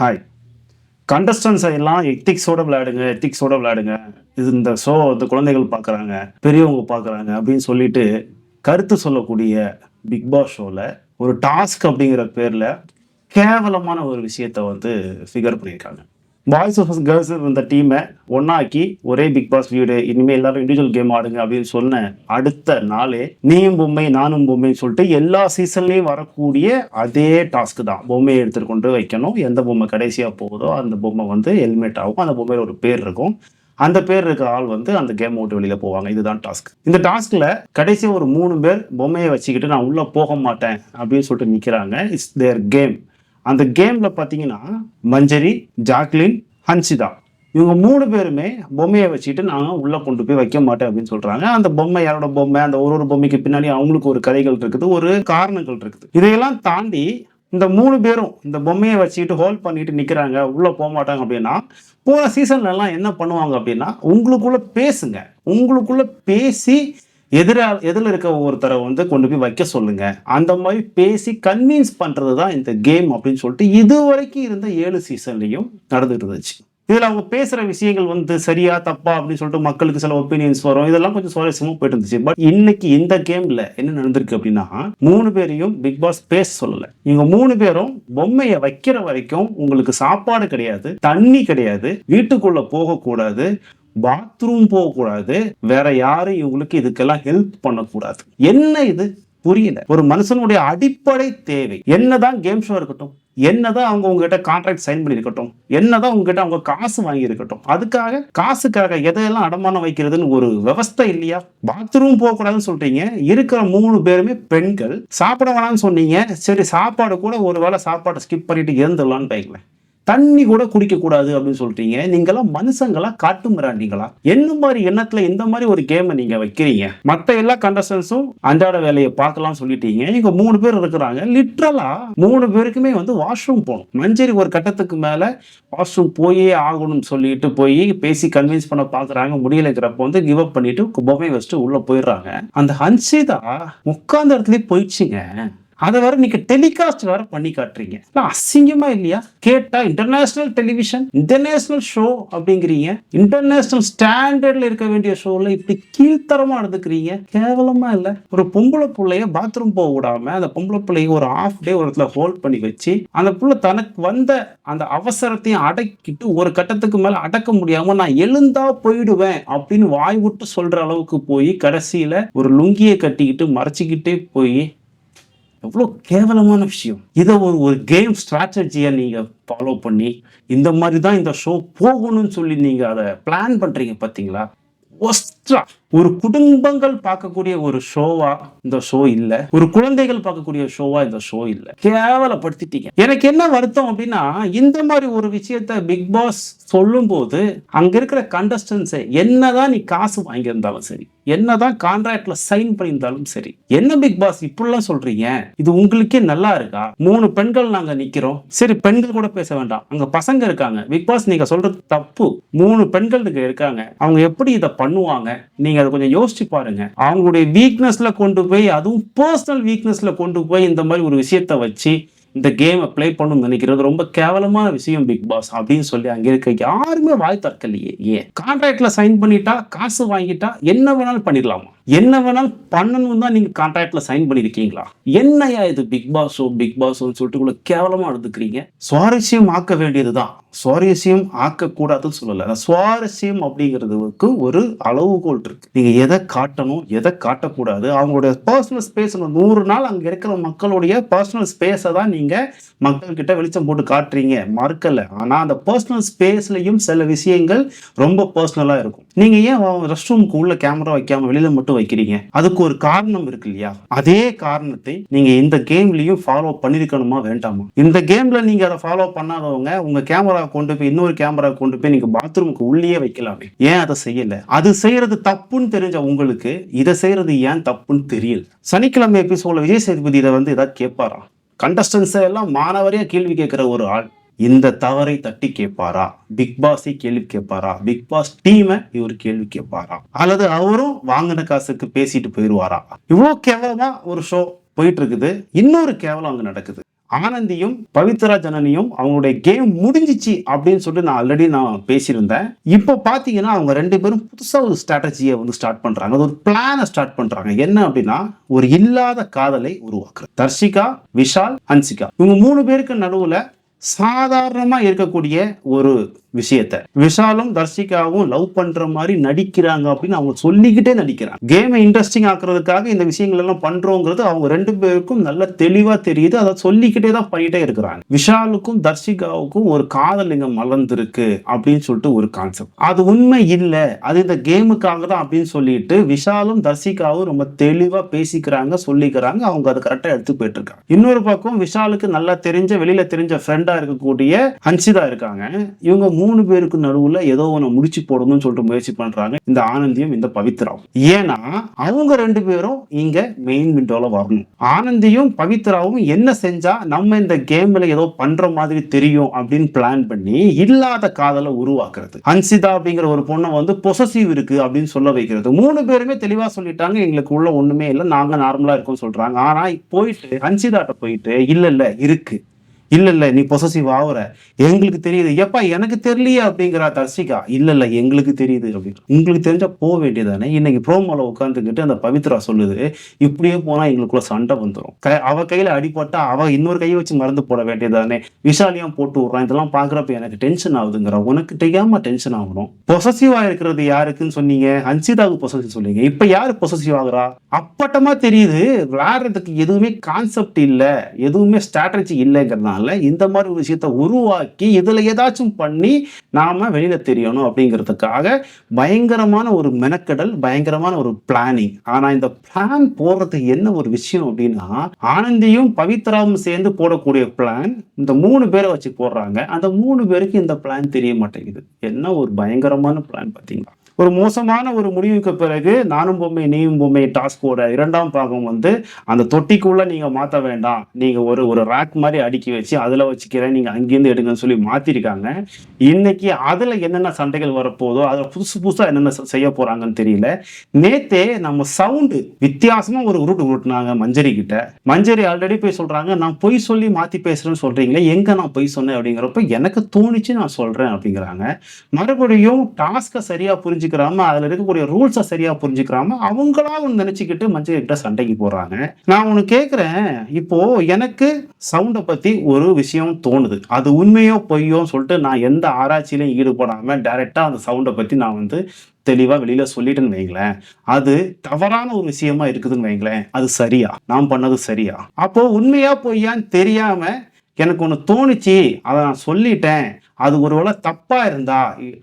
Hi. கண்டஸ்டன்ஸை எல்லாம் எத்திக்ஸோட விளையாடுங்க. இது இந்த ஷோ வந்து குழந்தைகள் பார்க்குறாங்க, பெரியவங்க பார்க்குறாங்க அப்படின்னு சொல்லிட்டு கருத்து சொல்லக்கூடிய பிக் பாஸ் ஷோவில் ஒரு டாஸ்க் அப்படிங்கிற பேரில் கேவலமான ஒரு விஷயத்தை வந்து ஃபிகர் பண்ணியிருக்காங்க. பாய்ஸ் வர்சஸ் கேர்ள்ஸ் இந்த டீமை ஒன்னாக்கி ஒரே பிக் பாஸ் வீடு இனிமேல் எல்லாரும் இண்டிவிஜுவல் கேம் ஆடுங்க அப்படின்னு சொன்ன அடுத்த நாளே நீயும் பொம்மை நானும் பொம்மைன்னு சொல்லிட்டு எல்லா சீசன்லேயும் வரக்கூடிய அதே டாஸ்க் தான். பொம்மையை எடுத்துட்டு கொண்டு வைக்கணும். எந்த பொம்மை கடைசியாக போகுதோ அந்த பொம்மை வந்து ஹெல்மெட் ஆகும். அந்த பொம்மையில் ஒரு பேர் இருக்கும். அந்த பேர் இருக்க ஆள் வந்து அந்த கேம் விட்டு வெளியில போவாங்க. இதுதான் டாஸ்க். இந்த டாஸ்க்ல கடைசியா ஒரு 3 பேர் பொம்மையை வச்சுக்கிட்டு நான் உள்ள போக மாட்டேன் அப்படின்னு சொல்லிட்டு நிக்கிறாங்க. It's their game. அந்த கேம்ல பாத்தீங்கன்னா மஞ்சரி, ஜாக்லின், ஹன்சிதா இவங்க 3 பேருமே பொம்மையை வச்சுக்கிட்டு நான் உள்ள கொண்டு போய் வைக்க மாட்டேன் அப்படின்னு சொல்றாங்க. அந்த பொம்மை யாரோட பொம்மை, அந்த ஒரு பொம்மைக்கு பின்னாடி அவங்களுக்கு ஒரு கதைகள் இருக்குது, ஒரு காரணங்கள் இருக்குது. இதையெல்லாம் தாண்டி இந்த 3 பேரும் இந்த பொம்மையை வச்சுக்கிட்டு ஹோல்ட் பண்ணிட்டு நிக்கிறாங்க, உள்ள போக மாட்டாங்க. அப்படின்னா போன சீசன்ல எல்லாம் என்ன பண்ணுவாங்க அப்படின்னா உங்களுக்குள்ள பேசுங்க, உங்களுக்குள்ள பேசி எதிரில் இருக்க ஒருத்தரை வந்து கொண்டு போய் வைக்க சொல்லுங்க. அந்த மாதிரி பேசி கன்வின்ஸ் பண்றது தான் இந்த கேம் அப்படின்னு சொல்லிட்டு இது வரைக்கும் இருந்த 7 சீசன்லையும் நடந்துட்டு இருந்துச்சு. இதுல அவங்க பேசுற விஷயங்கள் வந்து சரியா தப்பா அப்படின்னு சொல்லிட்டு மக்களுக்கு சில ஒப்பீனியன்ஸ் வரும். இதெல்லாம் கொஞ்சம் சுவாரஸ்யமா போயிட்டு இருந்துச்சு. பட் இன்னைக்கு இந்த கேம்ல என்ன நடந்திருக்கு அப்படின்னா 3 பேரையும் பிக் பாஸ் பேச சொல்லல. இவங்க 3 பேரும் பொம்மையை வைக்கிற வரைக்கும் உங்களுக்கு சாப்பாடு கிடையாது, தண்ணி கிடையாது, வீட்டுக்குள்ள போகக்கூடாது, பாத்ரூம் போகக்கூடாது, வேற யாரும் இவங்களுக்கு இதுக்கெல்லாம் ஹெல்ப் பண்ணக்கூடாது. என்ன இது புரியல. ஒரு மனுஷனுடைய அடிப்படை தேவை என்னதான் கேம் ஷோ இருக்கட்டும், என்னதான் அவங்க உங்ககிட்ட கான்ட்ராக்ட் சைன் பண்ணிருக்கட்டும், என்னதான் உங்ககிட்ட அவங்க காசு வாங்கி இருக்கட்டும், அதுக்காக காசுக்காக எதையெல்லாம் அடமானம் வைக்கிறதுன்னு ஒரு விவஸ்தை இல்லையா? பாத்ரூம் போகக்கூடாதுன்னு சொல்றீங்க. இருக்கிற 3 பேருமே பெண்கள். சாப்பிட வேணாம்னு சொன்னீங்க. சரி, சாப்பாடு கூட ஒரு வேளை சாப்பாட்டை ஸ்கிப் பண்ணிட்டு இருந்துடலான்னு வைங்களேன். தண்ணி கூட குடிக்க கூடாது அப்படின்னு சொல்றீங்க. நீங்களாம் மனுஷங்களா, காட்டு மிராண்டிங்களா? என்ன மாதிரி எண்ணத்துல இந்த மாதிரி ஒரு கேமை நீங்க வைக்கிறீங்க? மத்த எல்லா கண்டஸ்டன்ஸும் அன்றாட வேலையை பார்க்கலாம் சொல்லிட்டீங்க. இங்க 3 பேர் இருக்கிறாங்க. லிட்ரலா 3 பேருக்குமே வந்து வாஷ்ரூம் போகணும். மஞ்சரி ஒரு கட்டத்துக்கு மேல வாஷ்ரூம் போயே ஆகணும்னு சொல்லிட்டு போய் பேசி கன்வின்ஸ் பண்ண பாக்குறாங்க. முடியலைங்கிறப்ப வந்து கிவ் அப் பண்ணிட்டு பொம்மை வச்சுட்டு உள்ள போயிடுறாங்க. அந்த ஹன்சிதா உட்கார்ந்த இடத்துலயே போயிடுச்சுங்க. அதை வேற நீங்க டெலிகாஸ்ட் வேற பண்ணி காட்டுறீங்க. அசிங்கமா இல்லையா? கேட்டா இன்டர்நேஷனல் டெலிவிஷன், இன்டர்நேஷனல் ஷோ அப்படிங்கிறீங்க. இன்டர்நேஷனல் ஸ்டாண்டர்ட்ல இருக்க வேண்டிய ஷோல இப்படி கீழ்த்தரமா நடந்துக்கிறீங்க. கேவலமா இல்ல? ஒரு பொம்பளை பிள்ளைய பாத்ரூம் போக விடாம அந்த பொம்பளை பிள்ளைய ஒரு ஹாஃப் டே ஒரு இடத்துல ஹோல்ட் பண்ணி வச்சு அந்த புள்ள தனக்கு வந்த அந்த அவசரத்தையும் அடக்கிட்டு ஒரு கட்டத்துக்கு மேல அடக்க முடியாம நான் எழுந்தா போயிடுவேன் அப்படின்னு வாய் விட்டு சொல்ற அளவுக்கு போய் கடைசியில ஒரு லுங்கியை கட்டிக்கிட்டு மறைச்சிக்கிட்டே போய் எவ்வளோ கேவலமான விஷயம். இதை ஒரு கேம் ஸ்ட்ராட்டஜியை நீங்க ஃபாலோ பண்ணி இந்த மாதிரி தான் இந்த ஷோ போகணும்னு சொல்லி நீங்க அதை பிளான் பண்றீங்க பார்த்தீங்களா? ஒரு குடும்பங்கள் பார்க்கக்கூடிய ஒரு ஷோவா இந்த ஷோ இல்ல. ஒரு குழந்தைகள் பார்க்கக்கூடிய ஷோவா இந்த ஷோ இல்ல. கேவலப்படுத்திட்டீங்க. எனக்கு என்ன வருத்தம் அப்படின்னா இந்த மாதிரி ஒரு விஷயத்த பிக் பாஸ் சொல்லும் போது அங்க இருக்கிற கண்டஸ்டன்ஸை என்னதான் நீ காசு வாங்கியிருந்தாலும் சரி, என்னதான் கான்ட்ராக்ட்ல சைன் பண்ணியிருந்தாலும் சரி, என்ன பிக் பாஸ் இப்படிலாம் சொல்றீங்க? இது உங்களுக்கே நல்லா இருக்கா? 3 பெண்கள் நாங்க நிக்கிறோம். சரி, பெண்கள் கூட பேச வேண்டாம், அங்க பசங்க இருக்காங்க. பிக் பாஸ் நீங்க சொல்றது தப்பு. 3 பெண்கள் இருக்காங்க. அவங்க எப்படி இதை பண்ணுவாங்க? நீங்க அதை கொஞ்சம் யோசிச்சு பாருங்க. அவங்களுடைய வீக்னஸ்ல கொண்டு போய், அதுவும் பர்சனல் வீக்னஸ்ல கொண்டு போய் இந்த மாதிரி ஒரு விஷயத்தை வச்சு இந்த கேமை பிளே பண்ணணும்னு நினைக்கிறது ரொம்ப கேவலமான விஷயம் பிக் பாஸ் அப்படின்னு சொல்லி அங்க இருக்க யாருமே வாய் திறக்கலையே. ஏன் கான்ட்ராக்ட்ல சைன் பண்ணிட்டா, காசு வாங்கிட்டா என்ன வேணாலும் பண்ணிடலாமா? என்ன வேணாலும் பண்ணணும் தான் நீங்க கான்ட்ராக்ட்ல சைன் பண்ணிருக்கீங்களா? என்னையா இது பிக் பாஸ் சொல்லிட்டு கூட கேவலமா எடுத்துக்கிறீங்க. சுவாரஸ்யம் ஆக்க வேண்டியதுதான், சுவாரஸ்யம் ஆக்கக்கூடாதுன்னு சொல்லல. சுவாரஸ்யம் அப்படிங்கிறதுக்கு ஒரு அளவுகோல் இருக்கு. நீங்க எதை காட்டணும், எதை காட்டக்கூடாது, அவங்களுடைய பர்சனல் ஸ்பேஸ் 100 நாள் அங்க இருக்கிற மக்களுடைய பர்சனல் ஸ்பேஸை தான் நீங்க மக்கள் கிட்ட வெளிச்சம் போட்டு காட்டுறீங்க, மறுக்கல. ஆனா அந்த பர்சனல் ஸ்பேஸ்லயும் சில விஷயங்கள் ரொம்ப பர்சனலா இருக்கும். நீங்க ஏன் ரெஸ்ட் ரூமுக்கு உள்ள கேமரா வைக்காம வெளியில மட்டும் வைக்கிறீங்க? அதுக்கு ஒரு காரணம் இருக்கு இல்லையா? அதே காரணத்தை நீங்க இந்த கேம்லயும் ஃபாலோ பண்ணிருக்கணுமா வேண்டாமா? இந்த கேம்ல நீங்க அதை ஃபாலோ பண்ணாதவங்க உங்க கேமரா கொண்டு போய் இன்னொரு கேமரா கொண்டு போய் நீங்க பாத்ரூமுக்கு உள்ளே வைக்கலாமே. ஏன் அதை செய்யல? அது செய்யறது தப்புன்னு தெரிஞ்ச உங்களுக்கு இதை செய்யறது ஏன் தப்புன்னு தெரியல. சனிக்கிழமை எபிசோட்ல விஜய் சேதுபதி இதை வந்து ஏதாவது கேட்பாரா? கண்டஸ்டன்ஸை எல்லாம் மாணவரையா கேள்வி கேட்கிற ஒரு ஆள் இந்த தவறை தட்டி கேட்பாரா? பிக் பாஸை கேள்வி கேட்பாரா? பிக் பாஸ் டீமை இவர் கேள்வி கேட்பாரா? அல்லது அவரும் வாங்கின காசுக்கு பேசிட்டு போயிடுவாரா? இவ்வளவு கேவலமா ஒரு ஷோ போயிட்டு இருக்குது. இன்னொரு கேவலம் அங்க நடக்குது. ஆனந்தியும் பவித்ரா ஜனனியும் அவங்களுடைய கேம் முடிஞ்சிச்சு அப்படின்னு சொல்லிட்டு நான் ஆல்ரெடி பேசியிருந்தேன். இப்போ பாத்தீங்கன்னா அவங்க 2 பேரும் புதுசா ஒரு ஸ்ட்ராட்டஜியை வந்து ஸ்டார்ட் பண்றாங்க. அது ஒரு பிளானை ஸ்டார்ட் பண்றாங்க. என்ன அப்படின்னா, ஒரு இல்லாத காதலை உருவாக்குறது. தர்ஷிகா, விஷால், ஹன்சிகா இவங்க 3 பேருக்கு நடுவுல சாதாரணமா இருக்கக்கூடிய ஒரு விஷயத்த விஷாலும் தர்ஷிகாவும் லவ் பண்ற மாதிரி நடிக்கிறாங்க அப்படின்னு அவங்க சொல்லிக்கிட்டே நடிக்கிறாங்க. கேமை இன்ட்ரெஸ்டிங் ஆக்குறதுக்காக இந்த விஷயங்கள் எல்லாம் பண்றோங்கிறது அவங்க 2 பேருக்கும் நல்ல தெளிவா தெரியுது. அதை சொல்லிக்கிட்டே தான் பண்ணிட்டே இருக்கிறாங்க. விஷாலுக்கும் தர்ஷிகாவுக்கும் ஒரு காதல் இங்க மலர்ந்திருக்கு அப்படின்னு சொல்லிட்டு ஒரு கான்செப்ட். அது உண்மை இல்லை, அது இந்த கேமுக்காக தான் அப்படின்னு சொல்லிட்டு விஷாலும் தர்ஷிகாவும் ரொம்ப தெளிவா பேசிக்கிறாங்க, சொல்லிக்கிறாங்க. அவங்க அதை கரெக்டா எடுத்து போயிட்டு இருக்காங்க. இன்னொரு பக்கம் விஷாலுக்கு நல்லா தெரிஞ்ச வெளியில தெரிஞ்ச ஃப்ரெண்டா இருக்கக்கூடிய ஹன்சிதா இருக்காங்க. இவங்க 3 பேருக்கு நடுவுல ஏதோ ஒண்ணு முடிச்சு போடணும்னு சொல்லிட்டு முயற்சி பண்றாங்க இந்த ஆனந்தியும் இந்த பவித்ராவும். ஏன்னா அவங்க 2 பேரும் இங்க மெயின் விண்டோல வரணும். ஆனந்தியும் பவித்ராவும் என்ன செஞ்சா நம்ம இந்த கேம்ல ஏதோ பண்ற மாதிரி தெரியும் அப்படின்னு பிளான் பண்ணி இல்லாத காதலை உருவாக்குறது. ஹன்சிதா அப்படிங்கிற ஒரு பொண்ணை வந்து பொசசிவ் இருக்கு அப்படின்னு சொல்ல வைக்கிறது. 3 பேருமே தெளிவா சொல்லிட்டாங்க, எங்களுக்கு உள்ள ஒண்ணுமே இல்லை, நாங்க நார்மலா இருக்கோம் சொல்றாங்க. ஆனா போயிட்டு ஹன்சிதாட்ட போயிட்டு இல்ல இருக்கு, இல்ல நீ பொசசிவ் ஆகுற, எங்களுக்கு தெரியுது. எப்பா எனக்கு தெரியலையே அப்படிங்கிறா தர்ஷிகா. இல்ல எங்களுக்கு தெரியுது அப்படின்னு. உங்களுக்கு தெரிஞ்சா போக வேண்டியதானே. இன்னைக்கு ப்ரோமோல உட்காந்துக்கிட்டு அந்த பவித்ரா சொல்லுது, இப்படியே போனா எங்களுக்குள்ள சண்டை வந்துடும், அவ கையில அடிபட்டா அவ இன்னொரு கையை வச்சு மருந்து போட வேண்டியதானே, விஷாலியம் போட்டு விடுறான், இதெல்லாம் பாக்குறப்ப எனக்கு டென்ஷன் ஆகுதுங்கிற. உனக்கு தெரியாம டென்ஷன் ஆகணும். பொசசிவா இருக்கிறது யாருக்குன்னு சொன்னீங்க? ஹன்சிதாவுக்கு பொசசிவ் சொன்னீங்க. இப்ப யாரு பொசசிவ் ஆகுறா? அப்பட்டமா தெரியுது விளையாடுறதுக்கு எதுவுமே கான்செப்ட் இல்ல, எதுவுமே ஸ்ட்ராட்டஜி இல்லைங்கிறதுனால இந்த மாதிரி ஒரு விஷயத்தை உருவாக்கி இதுல ஏதாச்சும் பண்ணி நாம வெளியில தெரியணும் அப்படிங்கிறதுக்காக பயங்கரமான ஒரு மெனக்கெடல், பயங்கரமான ஒரு பிளானிங். ஆனா இந்த பிளான் போடுறது என்ன ஒரு விஷயம் அப்படின்னா, ஆனந்தியும் பவித்ராவும் சேர்ந்து போடக்கூடிய பிளான் இந்த 3 பேரை வச்சு போடுறாங்க. அந்த 3 பேருக்கு இந்த பிளான் தெரிய மாட்டேங்குது. என்ன ஒரு பயங்கரமான பிளான் பாத்தீங்களா? ஒரு மோசமான ஒரு முடிவுக்கு பிறகு நானும் பொம்மை நீயும் பொம்மை டாஸ்கோட 2ஆம் பாகம் வந்து அந்த தொட்டிக்குள்ள நீங்க மாத்த வேண்டாம், நீங்க ஒரு ரேக் மாதிரி அடுக்கி வச்சு அதுல வச்சுக்கிறேன், நீங்க அங்கிருந்து எடுங்கன்னு சொல்லி மாத்திருக்காங்க. இன்னைக்கு அதுல என்னென்ன சண்டைகள் வரப்போதோ, அதுல புதுசா என்னென்ன செய்ய போறாங்கன்னு தெரியல. நேத்தே நம்ம சவுண்டு வித்தியாசமா ஒரு உருட்டுனாங்க மஞ்சரி கிட்ட. மஞ்சரி ஆல்ரெடி போய் சொல்றாங்க, நான் பொய் சொல்லி மாத்தி பேசுறேன்னு சொல்றீங்களே, எங்க நான் பொய் சொன்னேன் அப்படிங்கிறப்ப எனக்கு தோணிச்சு நான் சொல்றேன் அப்படிங்கிறாங்க. மறுபடியும் டாஸ்க சரியா புரிஞ்சுக்கிறாம, அதுல இருக்கக்கூடிய ரூல்ஸை சரியா புரிஞ்சுக்கிறாம அவங்களா ஒன்று நினைச்சுக்கிட்டு மஞ்சள் கிட்ட சண்டைக்கு போறாங்க. நான் ஒண்ணு கேட்கிறேன், இப்போ எனக்கு சவுண்டை பத்தி ஒரு விஷயம் தோணுது, அது உண்மையோ பொய்யோ சொல்லிட்டு நான் எந்த ஆராய்ச்சியிலையும் ஈடுபடாம டைரக்டா அந்த சவுண்டை பத்தி நான் வந்து தெளிவா வெளியில சொல்லிட்டேன்னு வைங்களேன், அது தவறான ஒரு விஷயமா இருக்குதுன்னு வைங்களேன், அது சரியா? நான் பண்ணது சரியா? அப்போ உண்மையா பொய்யான்னு தெரியாம எனக்கு ஒன்று தோணுச்சு, அதை நான் சொல்லிட்டேன், அது ஒருவேளை தப்பா இருந்தா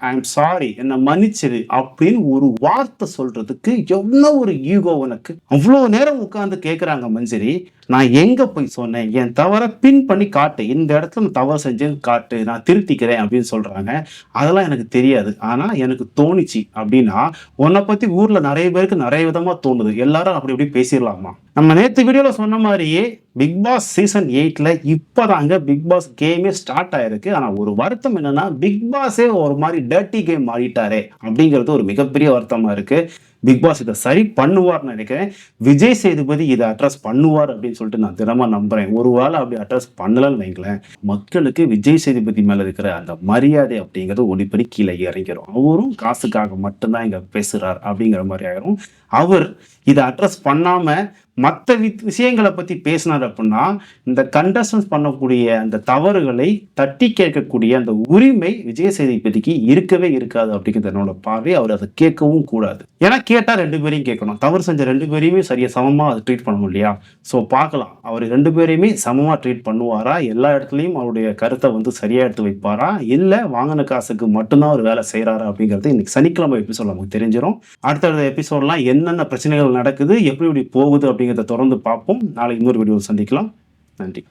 ஐ எம் சாரி, என்னை மன்னிச்சிரு அப்படின்னு ஒரு வார்த்தை சொல்றதுக்கு எவ்வளோ ஒரு ஈகோ உனக்கு? அவ்வளோ நேரம் உட்கார்ந்து கேட்குறாங்க மஞ்சரி, நான் எங்க போய் சொன்னேன், என் தவற பின் பண்ணி காட்டு, இந்த இடத்துல நான் தவறு செஞ்சேன்னு காட்டு, நான் திருத்திக்கிறேன் அப்படின்னு சொல்றாங்க. அதெல்லாம் எனக்கு தெரியாது, ஆனா எனக்கு தோணுச்சு அப்படின்னா உன்னை பத்தி ஊர்ல நிறைய பேருக்கு நிறைய விதமா தோணுது, எல்லாரும் அப்படி இப்படி பேசிடலாமா? நம்ம நேற்று வீடியோல சொன்ன மாதிரியே பிக் பாஸ் சீசன் 8ல இப்பதாங்க பிக் பாஸ் கேமே ஸ்டார்ட் ஆயிருக்கு. ஆனா ஒரு வருத்தம் என்னன்னா, பிக் பாஸே ஒரு மாதிரி டர்ட்டி கேம் ஆடிட்டாரே அப்படிங்கிறது ஒரு மிகப்பெரிய வருத்தமா இருக்கு. பிக் பாஸ் இதை சரி பண்ணுவார்னு நினைக்கிறேன். விஜய் சேதுபதி இதை அட்ரஸ் பண்ணுவார் அப்படின்னு சொல்லிட்டு நான் தினமா நம்புறேன். ஒருவேளை அப்படி அட்ரஸ் பண்ணலன்னு வைங்களேன், மக்களுக்கு விஜய் சேதுபதி மேல இருக்கிற அந்த மரியாதை அப்படிங்கிறது ஒளிப்படி கீழே இறங்கிடும். அவரும் காசுக்காக மட்டும்தான் இங்க பேசுறார் அப்படிங்கிற மாதிரி ஆயிரும். அவர் இதை அட்ரஸ் பண்ணாம மற்ற விஷயங்களை பத்தி பேசினார் அப்படின்னா, இந்த கண்டஸ்டன்ஸ் பண்ணக்கூடிய அந்த தவறுகளை தட்டி கேட்கக்கூடிய அந்த உரிமை விஜய் சேதுபதிக்கு இருக்கவே இருக்காது அப்படிங்கிறது என்னோட பார்வை. அவர் அதை கேட்கவும் கூடாது. ஏன்னா கேட்டா 2 பேரையும் கேட்கணும். தவறு செஞ்ச 2 பேரையுமே சரியா சமமா அதை ட்ரீட் பண்ணணும் இல்லையா? ஸோ பார்க்கலாம், அவர் 2 பேரையுமே சமமா ட்ரீட் பண்ணுவாரா, எல்லா இடத்துலையும் அவருடைய கருத்தை வந்து சரியா எடுத்து வைப்பாரா, இல்லை வாங்கின காசுக்கு மட்டும்தான் ஒரு வேலை செய்யறாரா அப்படிங்கிறது இன்னைக்கு சனிக்கிழமை எபிசோட் நமக்கு தெரிஞ்சிடும். அடுத்தடுத்த எபிசோட்லாம் என்னென்ன பிரச்சனைகள் நடக்குது, எப்படி போகுது அப்படிங்கிறத தொடர்ந்து பார்ப்போம். நாளைக்கு இன்னொரு வீடியோ சந்திக்கலாம். நன்றி.